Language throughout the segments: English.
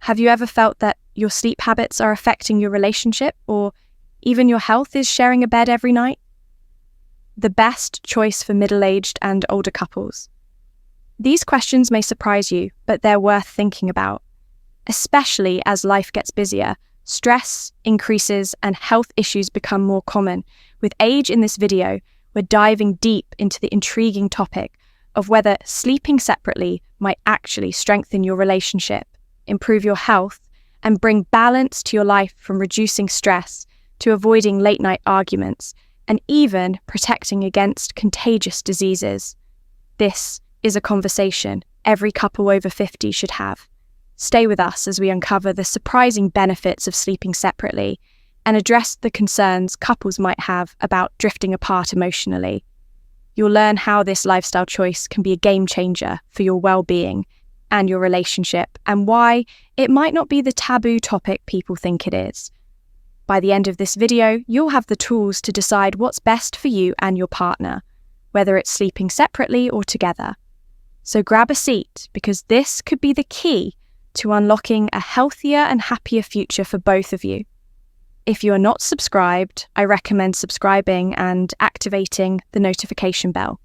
Have you ever felt that your sleep habits are affecting your relationship, or even your health is sharing a bed every night? The best choice for middle-aged and older couples. These questions may surprise you, but they're worth thinking about. Especially as life gets busier, stress increases and health issues become more common. With age in this video, we're diving deep into the intriguing topic of whether sleeping separately might actually strengthen your relationship, improve your health, and bring balance to your life, from reducing stress to avoiding late-night arguments and even protecting against contagious diseases. This is a conversation every couple over 50 should have. Stay with us as we uncover the surprising benefits of sleeping separately and address the concerns couples might have about drifting apart emotionally. You'll learn how this lifestyle choice can be a game changer for your well-being and your relationship, and why it might not be the taboo topic people think it is. By the end of this video, you'll have the tools to decide what's best for you and your partner, whether it's sleeping separately or together. So grab a seat, because this could be the key to unlocking a healthier and happier future for both of you. If you are not subscribed, I recommend subscribing and activating the notification bell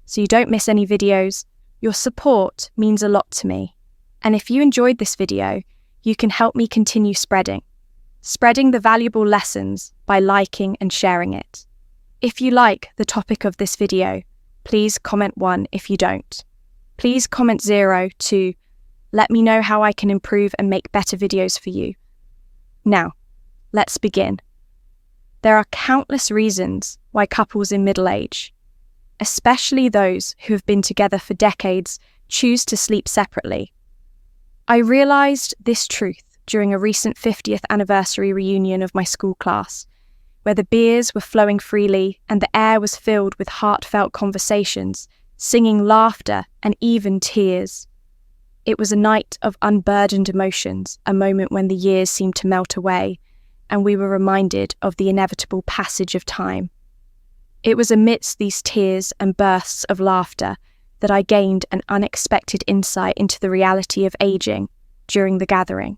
so you don't miss any videos. Your support means a lot to me. And if you enjoyed this video, you can help me continue spreading the valuable lessons by liking and sharing it. If you like the topic of this video, please comment 1. If you don't, please comment 0 to let me know how I can improve and make better videos for you. Now, let's begin. There are countless reasons why couples in middle age, especially those who have been together for decades, choose to sleep separately. I realized this truth during a recent 50th anniversary reunion of my school class, where the beers were flowing freely and the air was filled with heartfelt conversations, singing, laughter, and even tears. It was a night of unburdened emotions, a moment when the years seemed to melt away, and we were reminded of the inevitable passage of time. It was amidst these tears and bursts of laughter that I gained an unexpected insight into the reality of aging during the gathering.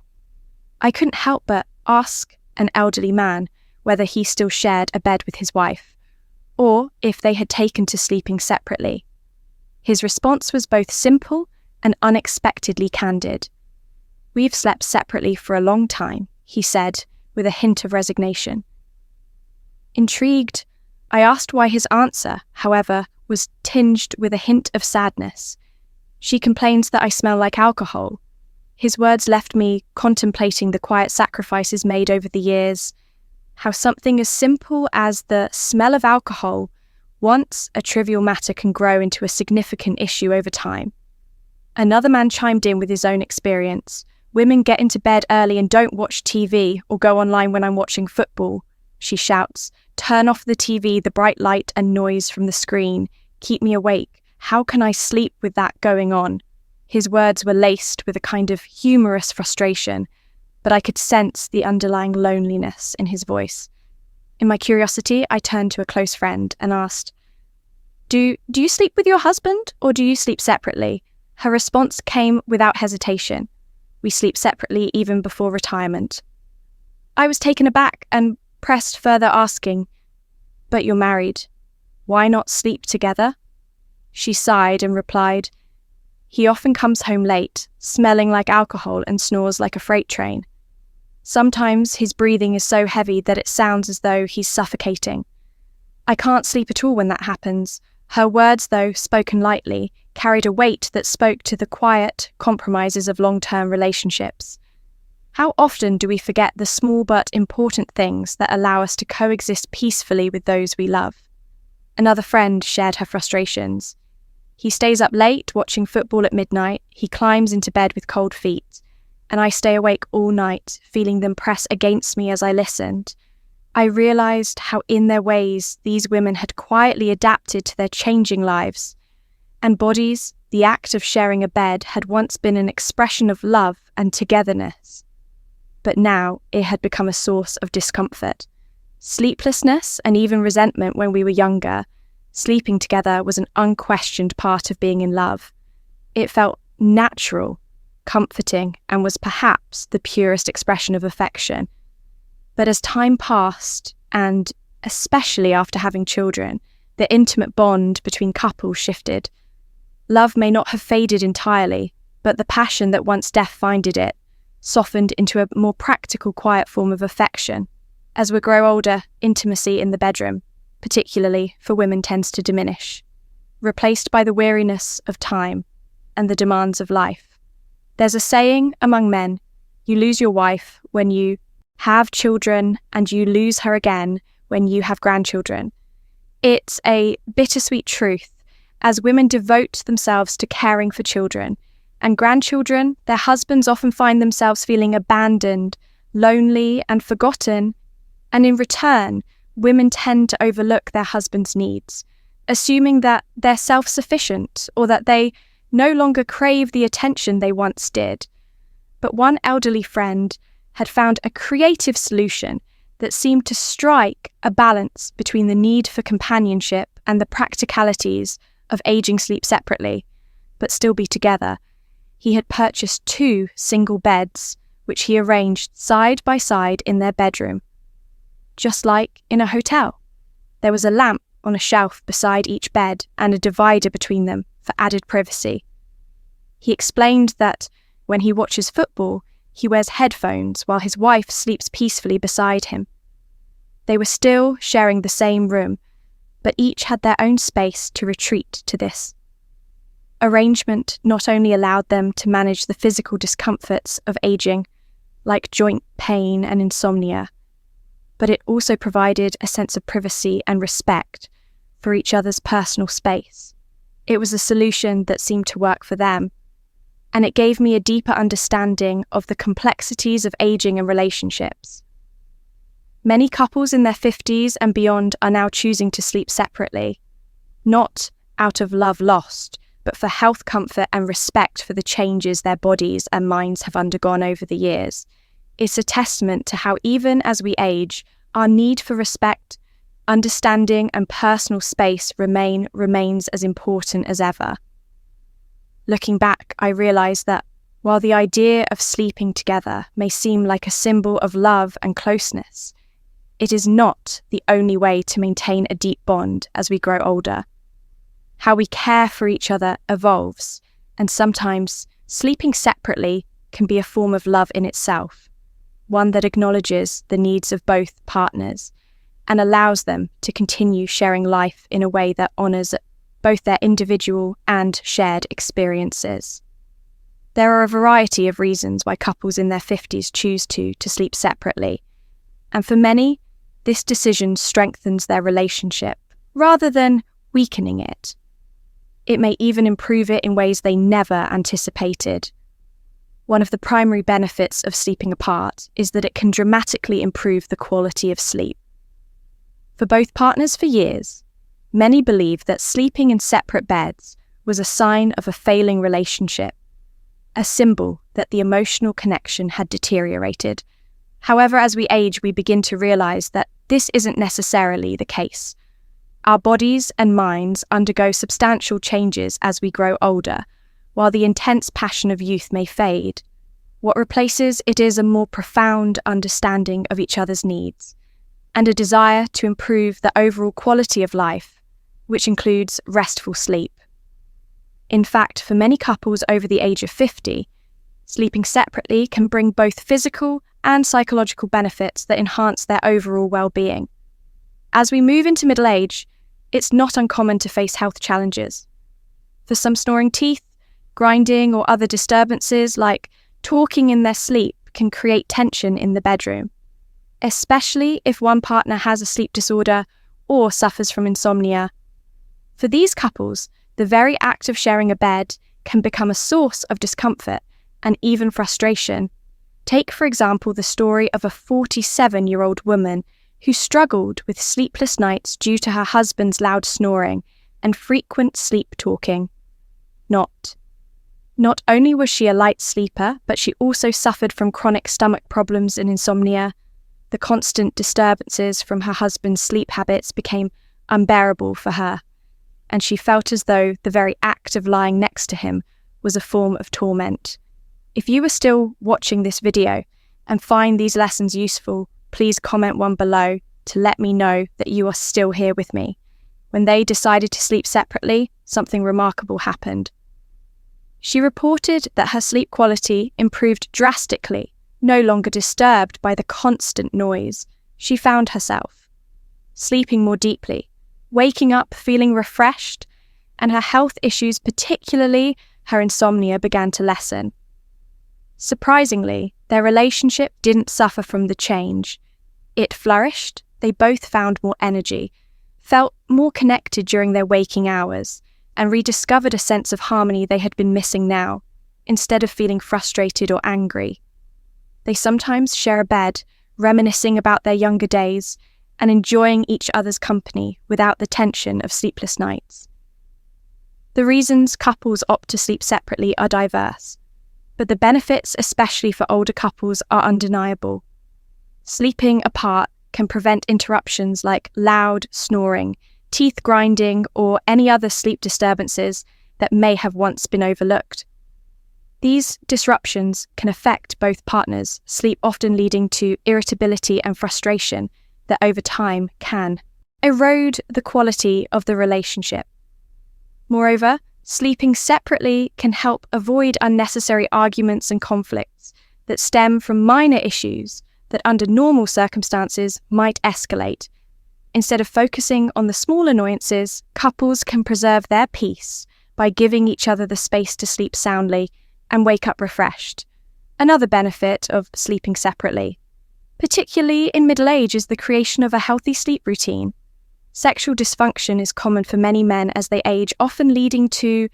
I couldn't help but ask an elderly man whether he still shared a bed with his wife, or if they had taken to sleeping separately. His response was both simple and unexpectedly candid. "We've slept separately for a long time," he said, with a hint of resignation. Intrigued, I asked why his answer, however, was tinged with a hint of sadness. "She complains that I smell like alcohol." His words left me contemplating the quiet sacrifices made over the years, how something as simple as the smell of alcohol, once a trivial matter, can grow into a significant issue over time. Another man chimed in with his own experience. "Women get into bed early and don't watch TV or go online when I'm watching football," she shouts. "Turn off the TV, the bright light and noise from the screen. Keep me awake. How can I sleep with that going on?" His words were laced with a kind of humorous frustration, but I could sense the underlying loneliness in his voice. In my curiosity, I turned to a close friend and asked, Do you sleep with your husband, or do you sleep separately?" Her response came without hesitation. "We sleep separately even before retirement." I was taken aback and pressed further, asking, "But you're married. Why not sleep together?" She sighed and replied, "He often comes home late, smelling like alcohol, and snores like a freight train. Sometimes his breathing is so heavy that it sounds as though he's suffocating. I can't sleep at all when that happens." Her words, though spoken lightly, carried a weight that spoke to the quiet compromises of long-term relationships. How often do we forget the small but important things that allow us to coexist peacefully with those we love? Another friend shared her frustrations. "He stays up late watching football at midnight, he climbs into bed with cold feet, and I stay awake all night, feeling them press against me as I listened." I realized how in their ways these women had quietly adapted to their changing lives, and bodies, the act of sharing a bed, had once been an expression of love and togetherness. But now it had become a source of discomfort. Sleeplessness and even resentment when we were younger, sleeping together was an unquestioned part of being in love. It felt natural, comforting, and was perhaps the purest expression of affection. But as time passed, and especially after having children, the intimate bond between couples shifted. Love may not have faded entirely, but the passion that once death-finded it softened into a more practical, quiet form of affection. As we grow older, intimacy in the bedroom, particularly for women, tends to diminish, replaced by the weariness of time and the demands of life. There's a saying among men, you lose your wife when you have children and you lose her again when you have grandchildren. It's a bittersweet truth, as women devote themselves to caring for children and grandchildren. Their husbands often find themselves feeling abandoned, lonely, and forgotten, and in return, women tend to overlook their husbands' needs, assuming that they're self-sufficient or that they no longer crave the attention they once did. But one elderly friend had found a creative solution that seemed to strike a balance between the need for companionship and the practicalities of aging sleep separately, but still be together. He had purchased 2 single beds, which he arranged side by side in their bedroom. Just like in a hotel, there was a lamp on a shelf beside each bed and a divider between them for added privacy. He explained that when he watches football, he wears headphones while his wife sleeps peacefully beside him. They were still sharing the same room, but each had their own space to retreat to this. Arrangement not only allowed them to manage the physical discomforts of aging, like joint pain and insomnia, but it also provided a sense of privacy and respect for each other's personal space. It was a solution that seemed to work for them, and it gave me a deeper understanding of the complexities of aging and relationships. Many couples in their 50s and beyond are now choosing to sleep separately, not out of love lost, but for health, comfort, and respect for the changes their bodies and minds have undergone over the years. It's a testament to how, even as we age, our need for respect, understanding, and personal space remains as important as ever. Looking back, I realised that while the idea of sleeping together may seem like a symbol of love and closeness, it is not the only way to maintain a deep bond as we grow older. How we care for each other evolves, and sometimes sleeping separately can be a form of love in itself, one that acknowledges the needs of both partners and allows them to continue sharing life in a way that honours both their individual and shared experiences. There are a variety of reasons why couples in their 50s choose to sleep separately, and for many, this decision strengthens their relationship rather than weakening it. It may even improve it in ways they never anticipated. One of the primary benefits of sleeping apart is that it can dramatically improve the quality of sleep. For both partners for years, many believed that sleeping in separate beds was a sign of a failing relationship, a symbol that the emotional connection had deteriorated. However, as we age, we begin to realize that this isn't necessarily the case. Our bodies and minds undergo substantial changes as we grow older. While the intense passion of youth may fade, what replaces it is a more profound understanding of each other's needs and a desire to improve the overall quality of life, which includes restful sleep. In fact, for many couples over the age of 50, sleeping separately can bring both physical and psychological benefits that enhance their overall well-being. As we move into middle age, it's not uncommon to face health challenges. For some, snoring teeth, grinding, or other disturbances like talking in their sleep can create tension in the bedroom, especially if one partner has a sleep disorder or suffers from insomnia. For these couples, the very act of sharing a bed can become a source of discomfort and even frustration. Take, for example, the story of a 47-year-old woman who struggled with sleepless nights due to her husband's loud snoring and frequent sleep talking. Not only was she a light sleeper, but she also suffered from chronic stomach problems and insomnia. The constant disturbances from her husband's sleep habits became unbearable for her, and she felt as though the very act of lying next to him was a form of torment. If you are still watching this video and find these lessons useful, please comment one below to let me know that you are still here with me. When they decided to sleep separately, something remarkable happened. She reported that her sleep quality improved drastically, no longer disturbed by the constant noise. She found herself sleeping more deeply, waking up feeling refreshed, and her health issues, particularly her insomnia, began to lessen. Surprisingly, their relationship didn't suffer from the change. It flourished. They both found more energy, felt more connected during their waking hours, and rediscovered a sense of harmony they had been missing now, instead of feeling frustrated or angry. They sometimes share a bed, reminiscing about their younger days and enjoying each other's company without the tension of sleepless nights. The reasons couples opt to sleep separately are diverse, but the benefits, especially for older couples, are undeniable. Sleeping apart can prevent interruptions like loud snoring, teeth grinding, or any other sleep disturbances that may have once been overlooked. These disruptions can affect both partners' sleep, often leading to irritability and frustration that over time can erode the quality of the relationship. Moreover, sleeping separately can help avoid unnecessary arguments and conflicts that stem from minor issues that under normal circumstances might escalate. Instead of focusing on the small annoyances, couples can preserve their peace by giving each other the space to sleep soundly and wake up refreshed. Another benefit of sleeping separately, particularly in middle age, is the creation of a healthy sleep routine. Sexual dysfunction is common for many men as they age, often leading to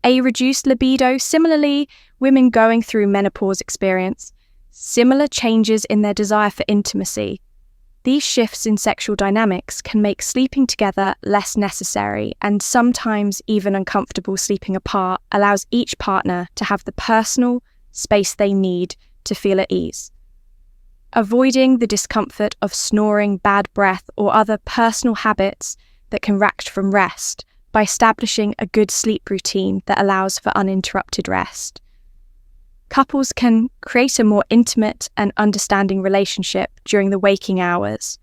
a reduced libido. Similarly, women going through menopause experience similar changes in their desire for intimacy. These shifts in sexual dynamics can make sleeping together less necessary, and sometimes even uncomfortable. Sleeping apart allows each partner to have the personal space they need to feel at ease. Avoiding the discomfort of snoring, bad breath, or other personal habits that can rack from rest by establishing a good sleep routine that allows for uninterrupted rest. Couples can create a more intimate and understanding relationship during the waking hours.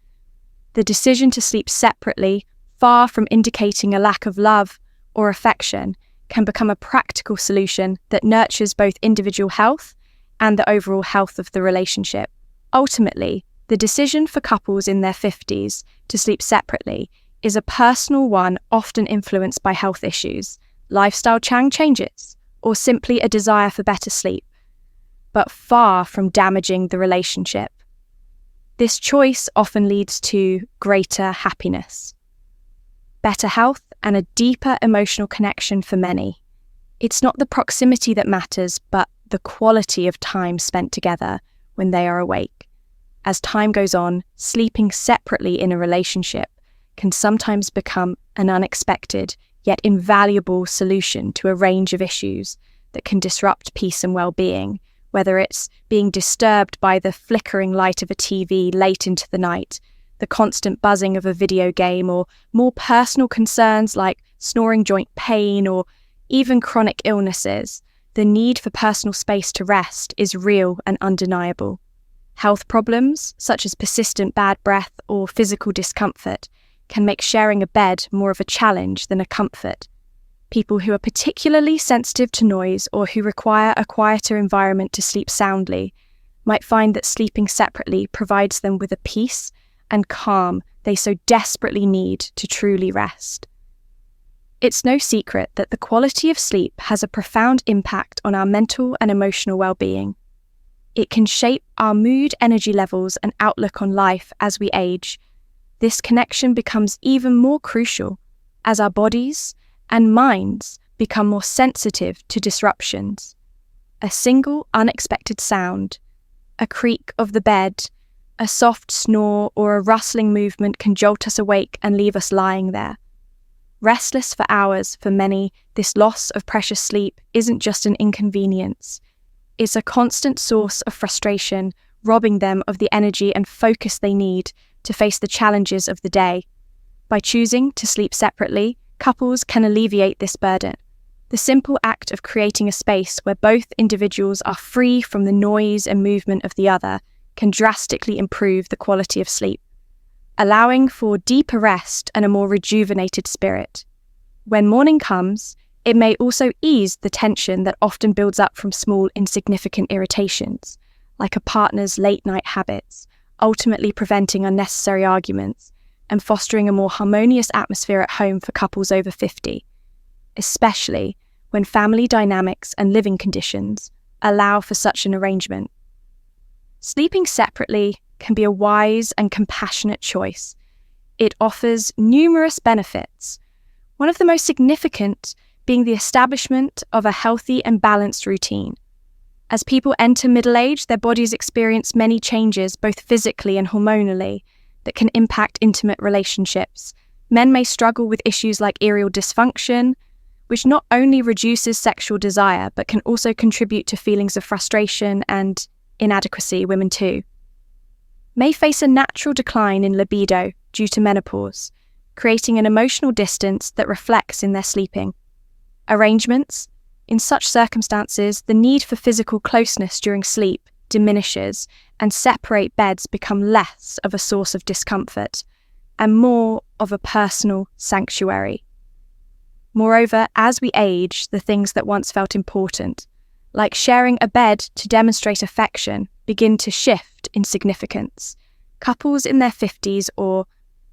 The decision to sleep separately, far from indicating a lack of love or affection, can become a practical solution that nurtures both individual health and the overall health of the relationship. Ultimately, the decision for couples in their 50s to sleep separately is a personal one, often influenced by health issues, lifestyle changes, or simply a desire for better sleep, but far from damaging the relationship. This choice often leads to greater happiness, better health, and a deeper emotional connection for many. It's not the proximity that matters, but the quality of time spent together when they are awake. As time goes on, sleeping separately in a relationship can sometimes become an unexpected yet invaluable solution to a range of issues that can disrupt peace and well-being, whether it's being disturbed by the flickering light of a TV late into the night, the constant buzzing of a video game, or more personal concerns like snoring joint pain or even chronic illnesses. The need for personal space to rest is real and undeniable. Health problems, such as persistent bad breath or physical discomfort, can make sharing a bed more of a challenge than a comfort. People who are particularly sensitive to noise or who require a quieter environment to sleep soundly might find that sleeping separately provides them with a peace and calm they so desperately need to truly rest. It's no secret that the quality of sleep has a profound impact on our mental and emotional well-being. It can shape our mood, energy levels, and outlook on life as we age. This connection becomes even more crucial as our bodies and minds become more sensitive to disruptions. A single unexpected sound, a creak of the bed, a soft snore, or a rustling movement can jolt us awake and leave us lying there. Restless for hours, for many, this loss of precious sleep isn't just an inconvenience. It's a constant source of frustration, robbing them of the energy and focus they need to face the challenges of the day. By choosing to sleep separately, couples can alleviate this burden. The simple act of creating a space where both individuals are free from the noise and movement of the other can drastically improve the quality of sleep, allowing for deeper rest and a more rejuvenated spirit. When morning comes, it may also ease the tension that often builds up from small, insignificant irritations, like a partner's late-night habits, ultimately preventing unnecessary arguments and fostering a more harmonious atmosphere at home for couples over 50, especially when family dynamics and living conditions allow for such an arrangement. Sleeping separately can be a wise and compassionate choice. It offers numerous benefits, one of the most significant being the establishment of a healthy and balanced routine. As people enter middle age, their bodies experience many changes, both physically and hormonally, that can impact intimate relationships. Men may struggle with issues like erectile dysfunction, which not only reduces sexual desire, but can also contribute to feelings of frustration and inadequacy. Women too may face a natural decline in libido due to menopause, creating an emotional distance that reflects in their sleeping arrangements. In such circumstances, the need for physical closeness during sleep diminishes, and separate beds become less of a source of discomfort and more of a personal sanctuary. Moreover, as we age, the things that once felt important, like sharing a bed to demonstrate affection, begin to shift in significance. Couples in their 50s or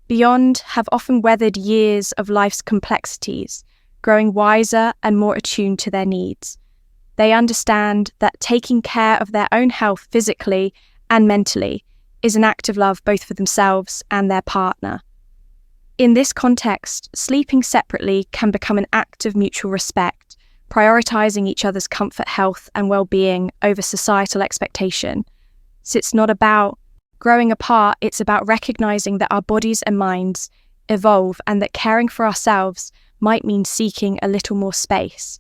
beyond have often weathered years of life's complexities, growing wiser and more attuned to their needs. They understand that taking care of their own health physically and mentally is an act of love both for themselves and their partner. In this context, sleeping separately can become an act of mutual respect, prioritizing each other's comfort, health, and well-being over societal expectation. So it's not about growing apart, it's about recognizing that our bodies and minds evolve and that caring for ourselves might mean seeking a little more space,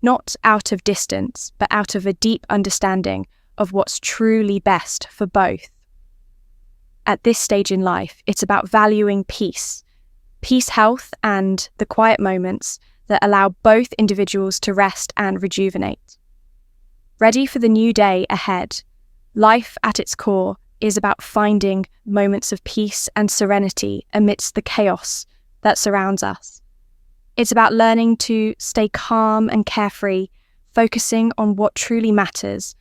not out of distance, but out of a deep understanding of what's truly best for both. At this stage in life, it's about valuing peace, health, and the quiet moments that allow both individuals to rest and rejuvenate. Ready for the new day ahead, life at its core is about finding moments of peace and serenity amidst the chaos that surrounds us. It's about learning to stay calm and carefree, focusing on what truly matters.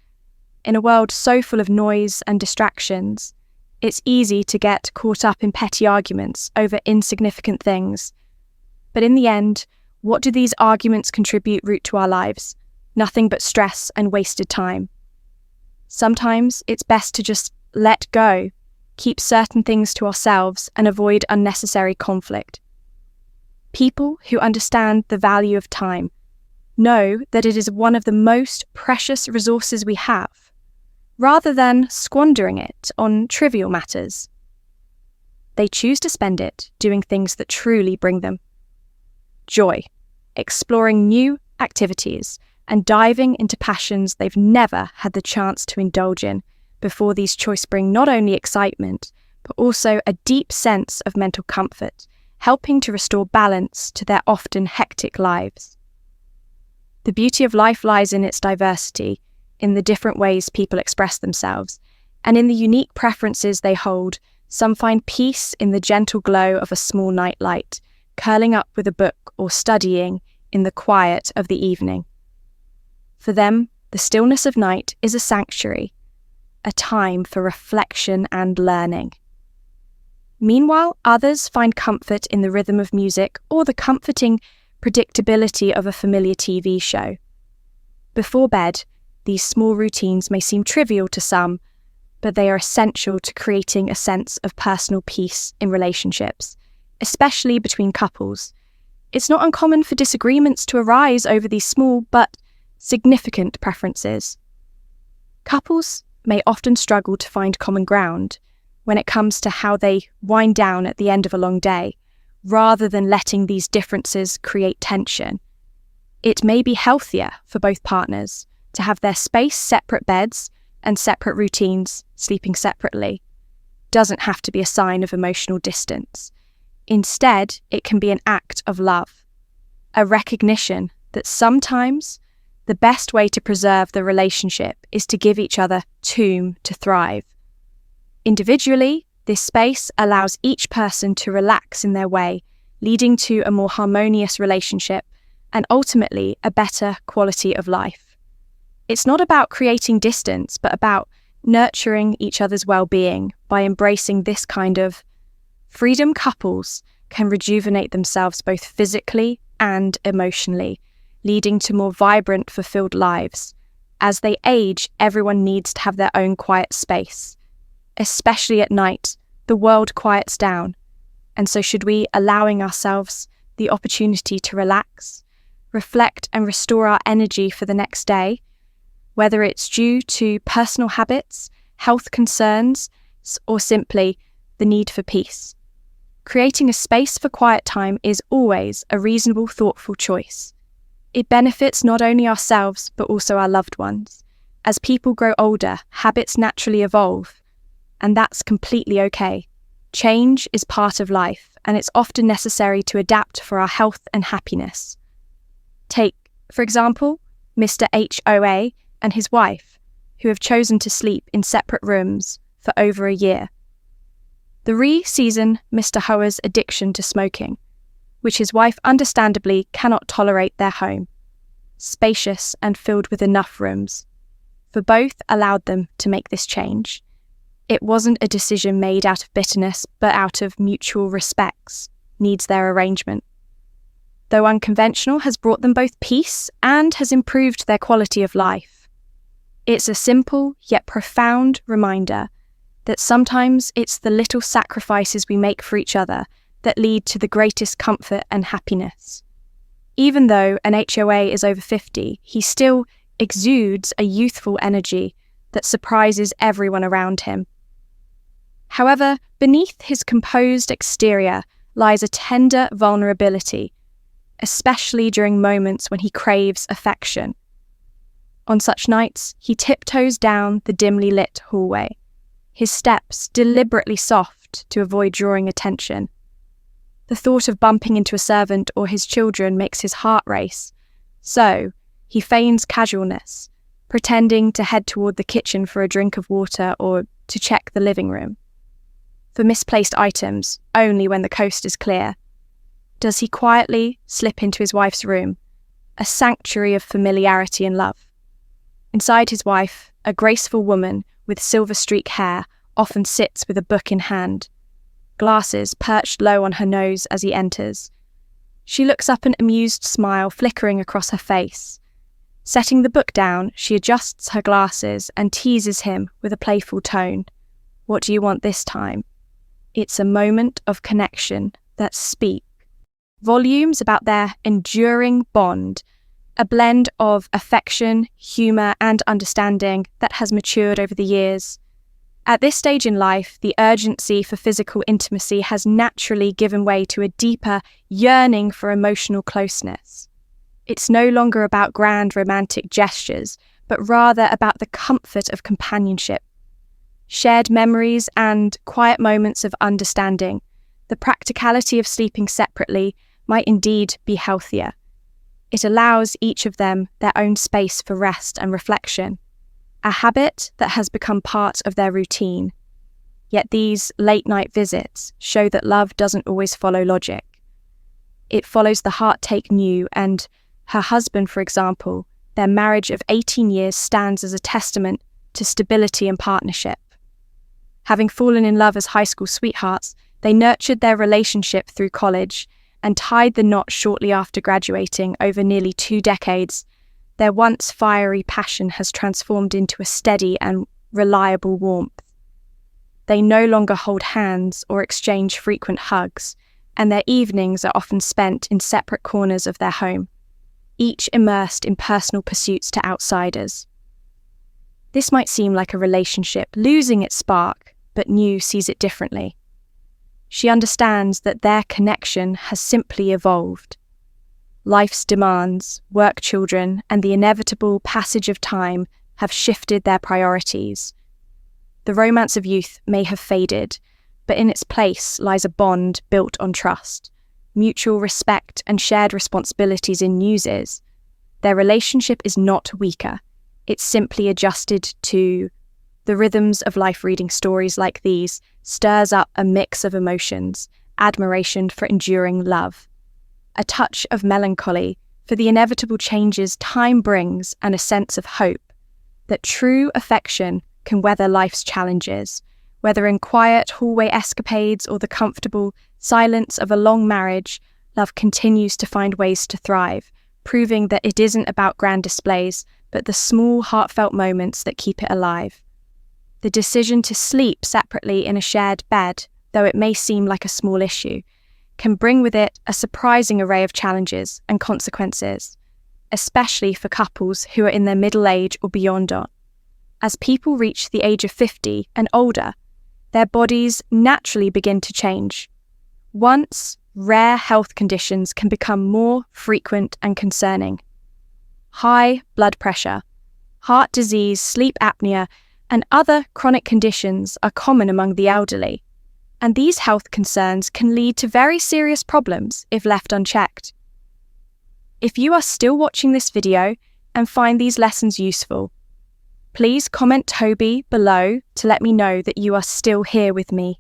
In a world so full of noise and distractions, it's easy to get caught up in petty arguments over insignificant things. But in the end, what do these arguments contribute root to our lives? Nothing but stress and wasted time. Sometimes it's best to just let go, keep certain things to ourselves, and avoid unnecessary conflict. People who understand the value of time know that it is one of the most precious resources we have, rather than squandering it on trivial matters. They choose to spend it doing things that truly bring them joy, exploring new activities, and diving into passions they've never had the chance to indulge in before. These choices bring not only excitement, but also a deep sense of mental comfort, helping to restore balance to their often hectic lives. The beauty of life lies in its diversity, in the different ways people express themselves, and in the unique preferences they hold. Some find peace in the gentle glow of a small nightlight, curling up with a book or studying in the quiet of the evening. For them, the stillness of night is a sanctuary, a time for reflection and learning. Meanwhile, others find comfort in the rhythm of music or the comforting predictability of a familiar TV show. Before bed, these small routines may seem trivial to some, but they are essential to creating a sense of personal peace in relationships, especially between couples. It's not uncommon for disagreements to arise over these small but significant preferences. Couples may often struggle to find common ground when it comes to how they wind down at the end of a long day, rather than letting these differences create tension. It may be healthier for both partners to have their space, separate beds, and separate routines. Sleeping separately doesn't have to be a sign of emotional distance. Instead, it can be an act of love, a recognition that sometimes the best way to preserve the relationship is to give each other room to thrive. Individually, this space allows each person to relax in their way, leading to a more harmonious relationship and ultimately a better quality of life. It's not about creating distance, but about nurturing each other's well-being by embracing this kind of freedom. Couples can rejuvenate themselves both physically and emotionally, leading to more vibrant, fulfilled lives. As they age, everyone needs to have their own quiet space. Especially at night, the world quiets down. And so should we allowing ourselves the opportunity to relax, reflect and restore our energy for the next day, whether it's due to personal habits, health concerns, or simply the need for peace. Creating a space for quiet time is always a reasonable, thoughtful choice. It benefits not only ourselves, but also our loved ones. As people grow older, habits naturally evolve, and that's completely okay. Change is part of life, and it's often necessary to adapt for our health and happiness. Take, for example, Mr. HOA and his wife, who have chosen to sleep in separate rooms for over a year. The re-season Mr. Hoa's addiction to smoking, which his wife understandably cannot tolerate their home, spacious and filled with enough rooms. For both allowed them to make this change. It wasn't a decision made out of bitterness, but out of mutual respects, needs their arrangement. Though unconventional, has brought them both peace and has improved their quality of life. It's a simple yet profound reminder that sometimes it's the little sacrifices we make for each other that lead to the greatest comfort and happiness. Even though an HOA is over 50, he still exudes a youthful energy that surprises everyone around him. However, beneath his composed exterior lies a tender vulnerability, especially during moments when he craves affection. On such nights, he tiptoes down the dimly lit hallway, his steps deliberately soft to avoid drawing attention. The thought of bumping into a servant or his children makes his heart race, so he feigns casualness, pretending to head toward the kitchen for a drink of water or to check the living room. For misplaced items, only when the coast is clear, does he quietly slip into his wife's room, a sanctuary of familiarity and love. Inside his wife, a graceful woman with silver-streaked hair often sits with a book in hand, glasses perched low on her nose as he enters. She looks up, an amused smile flickering across her face. Setting the book down, she adjusts her glasses and teases him with a playful tone. "What do you want this time?" It's a moment of connection that speaks volumes about their enduring bond, a blend of affection, humour and understanding that has matured over the years. At this stage in life, the urgency for physical intimacy has naturally given way to a deeper yearning for emotional closeness. It's no longer about grand romantic gestures, but rather about the comfort of companionship, shared memories and quiet moments of understanding. The practicality of sleeping separately might indeed be healthier. It allows each of them their own space for rest and reflection, a habit that has become part of their routine. Yet these late-night visits show that love doesn't always follow logic. It follows the heart take new, and her husband, for example, their marriage of 18 years stands as a testament to stability and partnership. Having fallen in love as high school sweethearts, they nurtured their relationship through college and tied the knot shortly after graduating. Over nearly 2 decades, their once fiery passion has transformed into a steady and reliable warmth. They no longer hold hands or exchange frequent hugs, and their evenings are often spent in separate corners of their home, each immersed in personal pursuits to outsiders. This might seem like a relationship losing its spark, but New sees it differently. She understands that their connection has simply evolved. Life's demands, work, children, and the inevitable passage of time have shifted their priorities. The romance of youth may have faded, but in its place lies a bond built on trust, mutual respect, and shared responsibilities in News's. Their relationship is not weaker. It's simply adjusted to the rhythms of life. Reading stories like these stirs up a mix of emotions, admiration for enduring love, a touch of melancholy for the inevitable changes time brings, and a sense of hope that true affection can weather life's challenges, whether in quiet hallway escapades or the comfortable silence of a long marriage. Love continues to find ways to thrive, proving that it isn't about grand displays, but the small, heartfelt moments that keep it alive. The decision to sleep separately in a shared bed, though it may seem like a small issue, can bring with it a surprising array of challenges and consequences, especially for couples who are in their middle age or beyond. As people reach the age of 50 and older, their bodies naturally begin to change. Once rare health conditions can become more frequent and concerning. High blood pressure, heart disease, sleep apnea, and other chronic conditions are common among the elderly, and these health concerns can lead to very serious problems if left unchecked. If you are still watching this video and find these lessons useful, please comment Toby below to let me know that you are still here with me.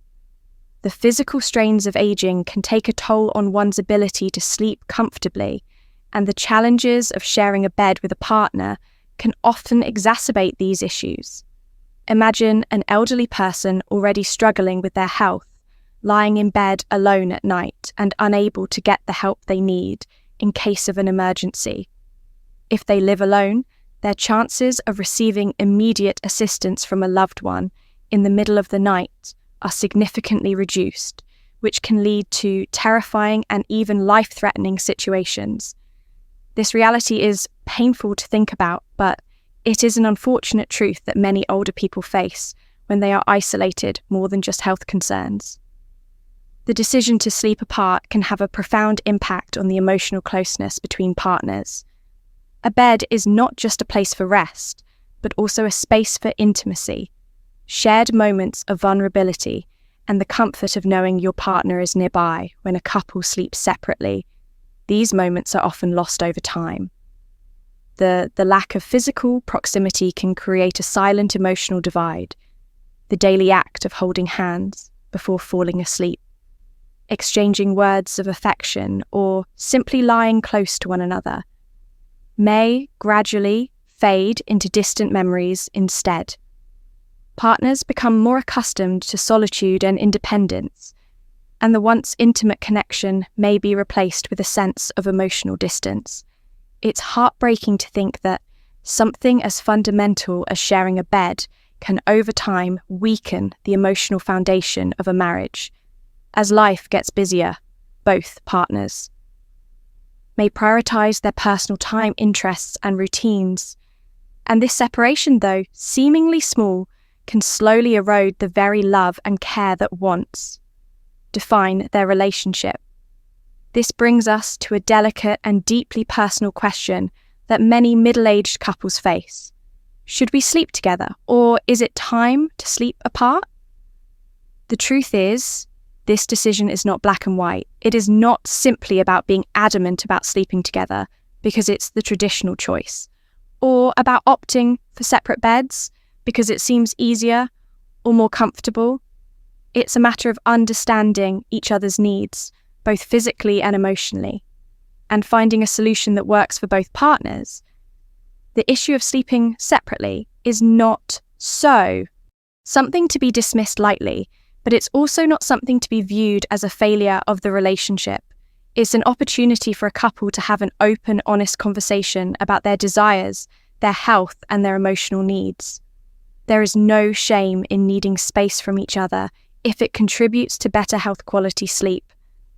The physical strains of aging can take a toll on one's ability to sleep comfortably, and the challenges of sharing a bed with a partner can often exacerbate these issues. Imagine an elderly person already struggling with their health, lying in bed alone at night and unable to get the help they need in case of an emergency. If they live alone, their chances of receiving immediate assistance from a loved one in the middle of the night are significantly reduced, which can lead to terrifying and even life-threatening situations. This reality is painful to think about, but it is an unfortunate truth that many older people face when they are isolated more than just health concerns. The decision to sleep apart can have a profound impact on the emotional closeness between partners. A bed is not just a place for rest, but also a space for intimacy, shared moments of vulnerability, and the comfort of knowing your partner is nearby. When a couple sleeps separately, these moments are often lost over time. The lack of physical proximity can create a silent emotional divide. The daily act of holding hands before falling asleep, exchanging words of affection, or simply lying close to one another may gradually fade into distant memories instead. Partners become more accustomed to solitude and independence, and the once intimate connection may be replaced with a sense of emotional distance. It's heartbreaking to think that something as fundamental as sharing a bed can over time weaken the emotional foundation of a marriage. As life gets busier, both partners may prioritize their personal time, interests, and routines. And this separation, though seemingly small, can slowly erode the very love and care that once define their relationship. This brings us to a delicate and deeply personal question that many middle-aged couples face. Should we sleep together, or is it time to sleep apart? The truth is, this decision is not black and white. It is not simply about being adamant about sleeping together because it's the traditional choice, or about opting for separate beds because it seems easier or more comfortable. It's a matter of understanding each other's needs, both physically and emotionally, and finding a solution that works for both partners. The issue of sleeping separately is not something to be dismissed lightly, but it's also not something to be viewed as a failure of the relationship. It's an opportunity for a couple to have an open, honest conversation about their desires, their health, and their emotional needs. There is no shame in needing space from each other if it contributes to better health quality sleep,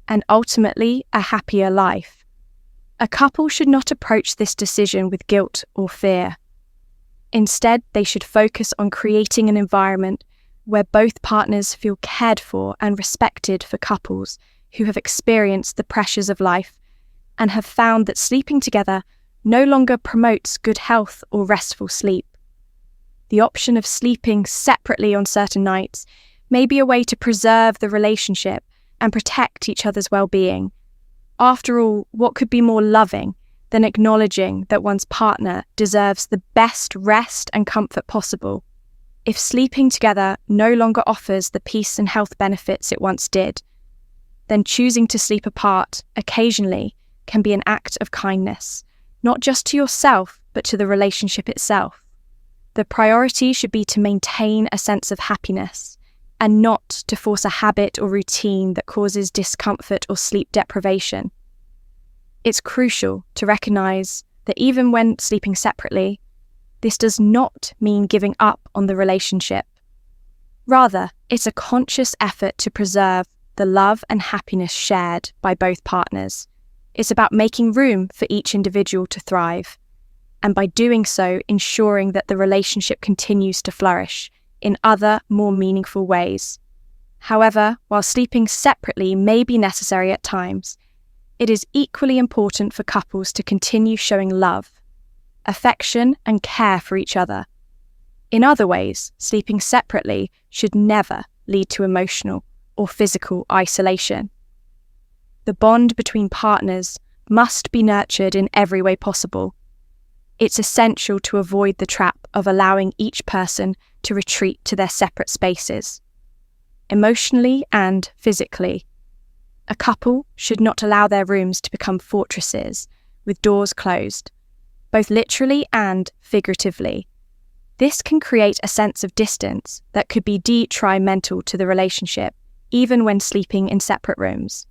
and ultimately a happier life. A couple should not approach this decision with guilt or fear. Instead, they should focus on creating an environment where both partners feel cared for and respected. For couples who have experienced the pressures of life and have found that sleeping together no longer promotes good health or restful sleep. The option of sleeping separately on certain nights may be a way to preserve the relationship and protect each other's well-being. After all, what could be more loving than acknowledging that one's partner deserves the best rest and comfort possible. If sleeping together no longer offers the peace and health benefits it once did, then choosing to sleep apart occasionally can be an act of kindness, not just to yourself, but to the relationship itself. The priority should be to maintain a sense of happiness, and not to force a habit or routine that causes discomfort or sleep deprivation. It's crucial to recognize that even when sleeping separately, this does not mean giving up on the relationship. Rather, it's a conscious effort to preserve the love and happiness shared by both partners. It's about making room for each individual to thrive, and by doing so, ensuring that the relationship continues to flourish in other, more meaningful ways. However, while sleeping separately may be necessary at times, it is equally important for couples to continue showing love, affection, and care for each other. In other ways, sleeping separately should never lead to emotional or physical isolation. The bond between partners must be nurtured in every way possible. It's essential to avoid the trap of allowing each person to retreat to their separate spaces, emotionally and physically. A couple should not allow their rooms to become fortresses with doors closed, both literally and figuratively. This can create a sense of distance that could be detrimental to the relationship, even when sleeping in separate rooms.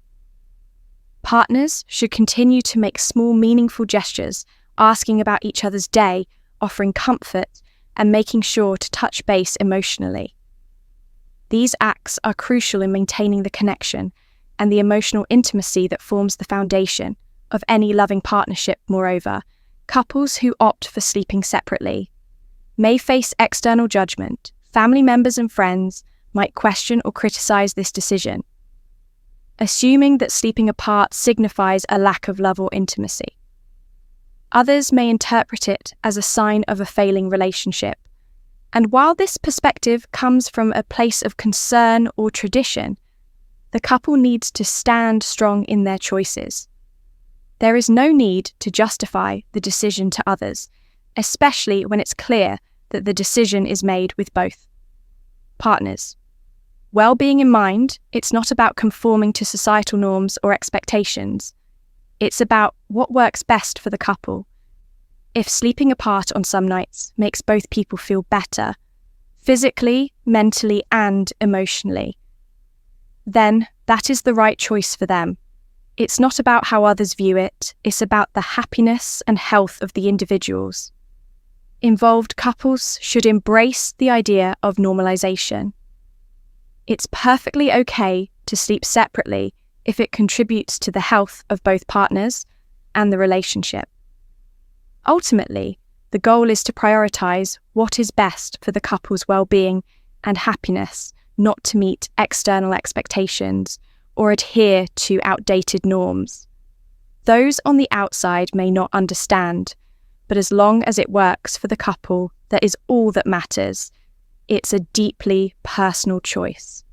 Partners should continue to make small, meaningful gestures, asking about each other's day, offering comfort, and making sure to touch base emotionally. These acts are crucial in maintaining the connection and the emotional intimacy that forms the foundation of any loving partnership. Moreover, couples who opt for sleeping separately may face external judgment. Family members and friends might question or criticize this decision, assuming that sleeping apart signifies a lack of love or intimacy. Others may interpret it as a sign of a failing relationship. And while this perspective comes from a place of concern or tradition, the couple needs to stand strong in their choices. There is no need to justify the decision to others, especially when it's clear that the decision is made with both partners. Well-being in mind, it's not about conforming to societal norms or expectations. It's about what works best for the couple. If sleeping apart on some nights makes both people feel better, physically, mentally, and emotionally, then that is the right choice for them. It's not about how others view it, it's about the happiness and health of the individuals. Involved couples should embrace the idea of normalization. It's perfectly okay to sleep separately if it contributes to the health of both partners and the relationship. Ultimately, the goal is to prioritize what is best for the couple's well-being and happiness, not to meet external expectations or adhere to outdated norms. Those on the outside may not understand, but as long as it works for the couple, that is all that matters. It's a deeply personal choice.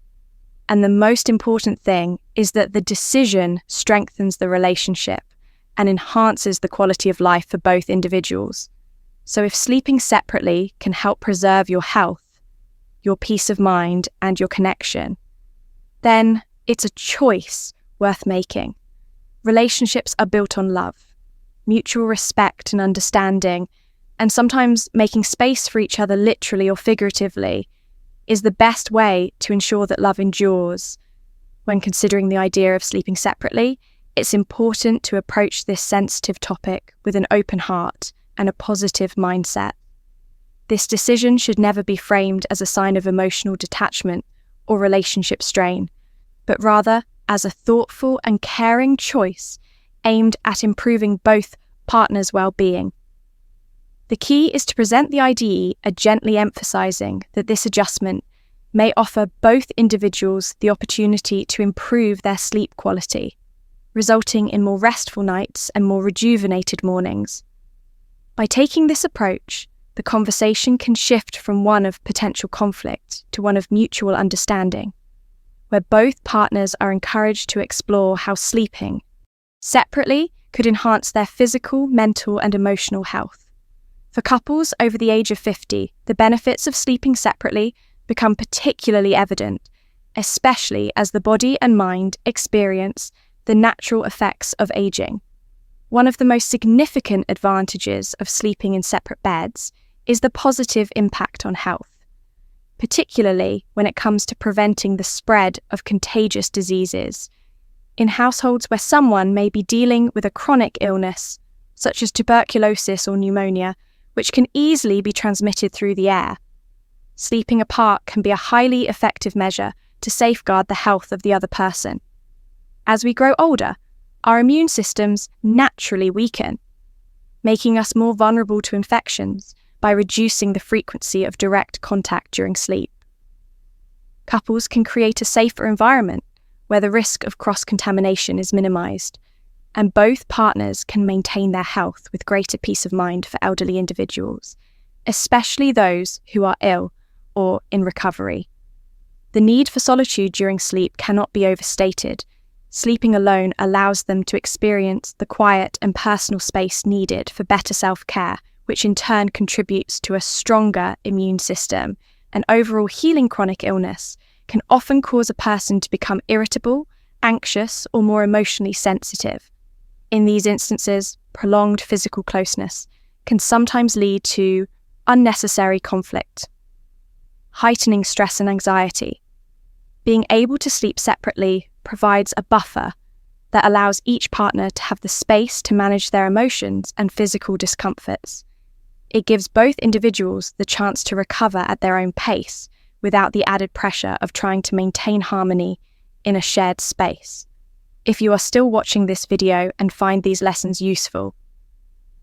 And the most important thing is that the decision strengthens the relationship and enhances the quality of life for both individuals. So if sleeping separately can help preserve your health, your peace of mind, and your connection, then it's a choice worth making. Relationships are built on love, mutual respect and understanding, and sometimes making space for each other literally or figuratively is the best way to ensure that love endures. When considering the idea of sleeping separately, it's important to approach this sensitive topic with an open heart and a positive mindset. This decision should never be framed as a sign of emotional detachment or relationship strain, but rather as a thoughtful and caring choice aimed at improving both partners' well-being. The key is to present the IDE gently emphasizing that this adjustment may offer both individuals the opportunity to improve their sleep quality, resulting in more restful nights and more rejuvenated mornings. By taking this approach, the conversation can shift from one of potential conflict to one of mutual understanding, where both partners are encouraged to explore how sleeping separately could enhance their physical, mental, and emotional health. For couples over the age of 50, the benefits of sleeping separately become particularly evident, especially as the body and mind experience the natural effects of aging. One of the most significant advantages of sleeping in separate beds is the positive impact on health, particularly when it comes to preventing the spread of contagious diseases. In households where someone may be dealing with a chronic illness, such as tuberculosis or pneumonia, which can easily be transmitted through the air, sleeping apart can be a highly effective measure to safeguard the health of the other person. As we grow older, our immune systems naturally weaken, making us more vulnerable to infections by reducing the frequency of direct contact during sleep. Couples can create a safer environment where the risk of cross-contamination is minimized, and both partners can maintain their health with greater peace of mind for elderly individuals, especially those who are ill or in recovery. The need for solitude during sleep cannot be overstated. Sleeping alone allows them to experience the quiet and personal space needed for better self-care, which in turn contributes to a stronger immune system. And overall healing chronic illness can often cause a person to become irritable, anxious, or more emotionally sensitive. In these instances, prolonged physical closeness can sometimes lead to unnecessary conflict, heightening stress and anxiety. Being able to sleep separately provides a buffer that allows each partner to have the space to manage their emotions and physical discomforts. It gives both individuals the chance to recover at their own pace without the added pressure of trying to maintain harmony in a shared space. If you are still watching this video and find these lessons useful,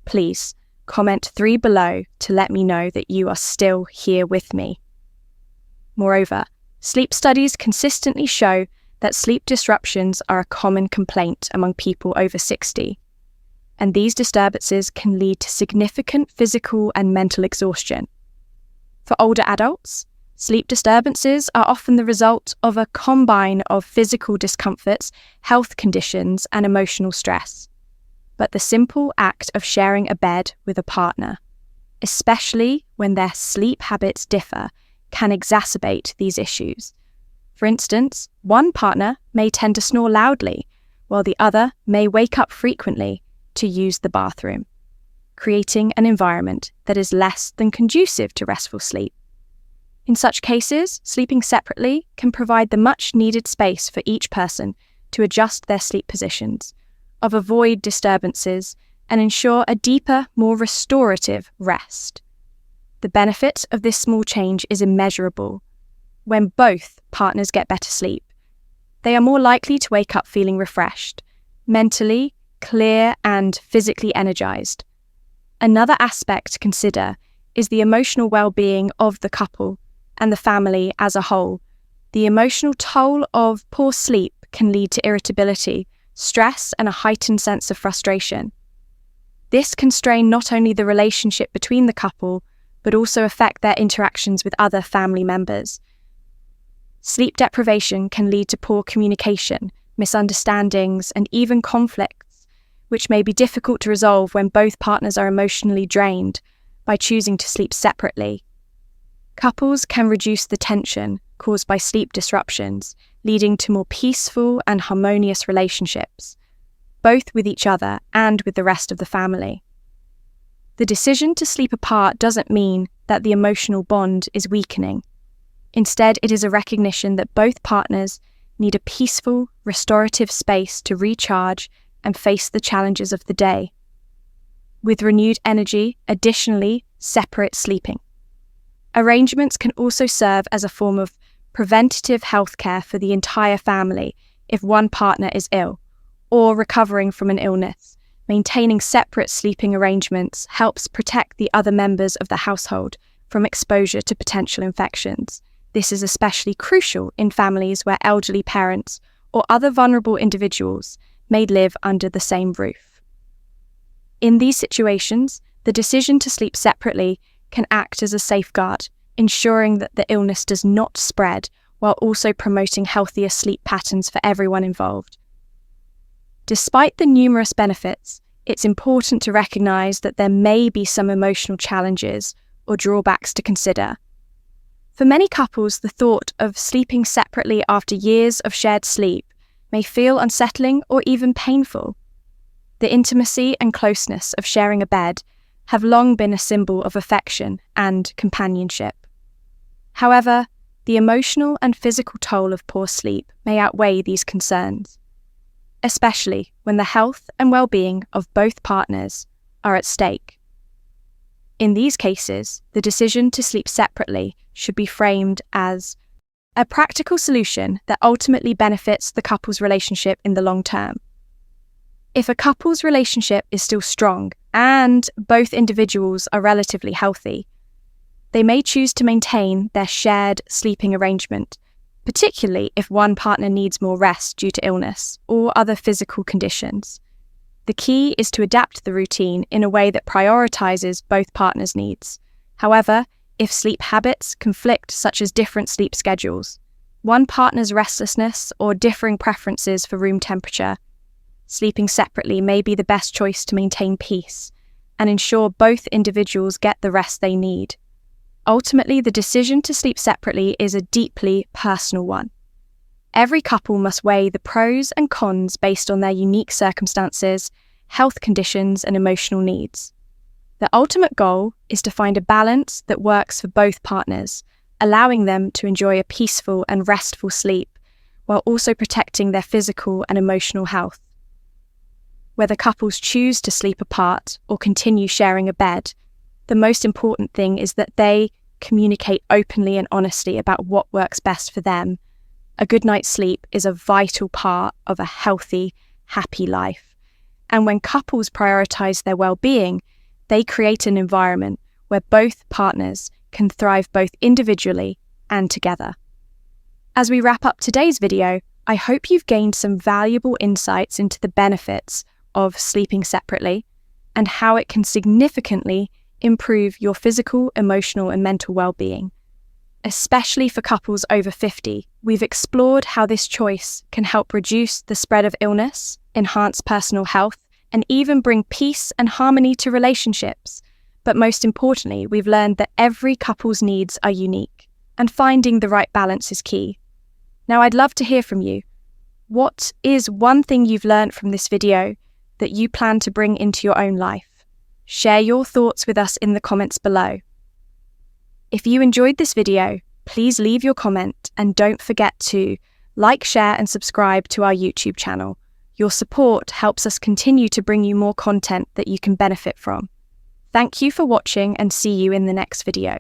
please comment 3 below to let me know that you are still here with me. Moreover, sleep studies consistently show that sleep disruptions are a common complaint among people over 60, and these disturbances can lead to significant physical and mental exhaustion. For older adults, sleep disturbances are often the result of a combine of physical discomforts, health conditions, and emotional stress. But the simple act of sharing a bed with a partner, especially when their sleep habits differ, can exacerbate these issues. For instance, one partner may tend to snore loudly, while the other may wake up frequently to use the bathroom, creating an environment that is less than conducive to restful sleep. In such cases, sleeping separately can provide the much-needed space for each person to adjust their sleep positions, avoid disturbances, and ensure a deeper, more restorative rest. The benefit of this small change is immeasurable. When both partners get better sleep, they are more likely to wake up feeling refreshed, mentally clear, and physically energized. Another aspect to consider is the emotional well-being of the couple and the family as a whole. The emotional toll of poor sleep can lead to irritability, stress, and a heightened sense of frustration. This can strain not only the relationship between the couple, but also affect their interactions with other family members. Sleep deprivation can lead to poor communication, misunderstandings, and even conflicts, which may be difficult to resolve when both partners are emotionally drained by choosing to sleep separately. Couples can reduce the tension caused by sleep disruptions, leading to more peaceful and harmonious relationships, both with each other and with the rest of the family. The decision to sleep apart doesn't mean that the emotional bond is weakening. Instead, it is a recognition that both partners need a peaceful, restorative space to recharge and face the challenges of the day. With renewed energy, additionally, separate sleeping. Arrangements can also serve as a form of preventative healthcare for the entire family if one partner is ill or recovering from an illness. Maintaining separate sleeping arrangements helps protect the other members of the household from exposure to potential infections. This is especially crucial in families where elderly parents or other vulnerable individuals may live under the same roof. In these situations, the decision to sleep separately can act as a safeguard, ensuring that the illness does not spread while also promoting healthier sleep patterns for everyone involved. Despite the numerous benefits, it's important to recognize that there may be some emotional challenges or drawbacks to consider. For many couples, the thought of sleeping separately after years of shared sleep may feel unsettling or even painful. The intimacy and closeness of sharing a bed have long been a symbol of affection and companionship. However, the emotional and physical toll of poor sleep may outweigh these concerns, especially when the health and well-being of both partners are at stake. In these cases, the decision to sleep separately should be framed as a practical solution that ultimately benefits the couple's relationship in the long term. If a couple's relationship is still strong and both individuals are relatively healthy, they may choose to maintain their shared sleeping arrangement, particularly if one partner needs more rest due to illness or other physical conditions. The key is to adapt the routine in a way that prioritizes both partners' needs. However, if sleep habits conflict, such as different sleep schedules, one partner's restlessness, or differing preferences for room temperature, sleeping separately may be the best choice to maintain peace and ensure both individuals get the rest they need. Ultimately, the decision to sleep separately is a deeply personal one. Every couple must weigh the pros and cons based on their unique circumstances, health conditions, and emotional needs. The ultimate goal is to find a balance that works for both partners, allowing them to enjoy a peaceful and restful sleep while also protecting their physical and emotional health. Whether couples choose to sleep apart or continue sharing a bed, the most important thing is that they communicate openly and honestly about what works best for them. A good night's sleep is a vital part of a healthy, happy life. And when couples prioritize their well-being, they create an environment where both partners can thrive both individually and together. As we wrap up today's video, I hope you've gained some valuable insights into the benefits of sleeping separately and how it can significantly improve your physical, emotional, and mental well-being. Especially for couples over 50, we've explored how this choice can help reduce the spread of illness, enhance personal health, and even bring peace and harmony to relationships. But most importantly, we've learned that every couple's needs are unique, and finding the right balance is key. Now, I'd love to hear from you. What is one thing you've learned from this video that you plan to bring into your own life? Share your thoughts with us in the comments below. If you enjoyed this video, please leave your comment and don't forget to like, share, and subscribe to our YouTube channel. Your support helps us continue to bring you more content that you can benefit from. Thank you for watching and see you in the next video.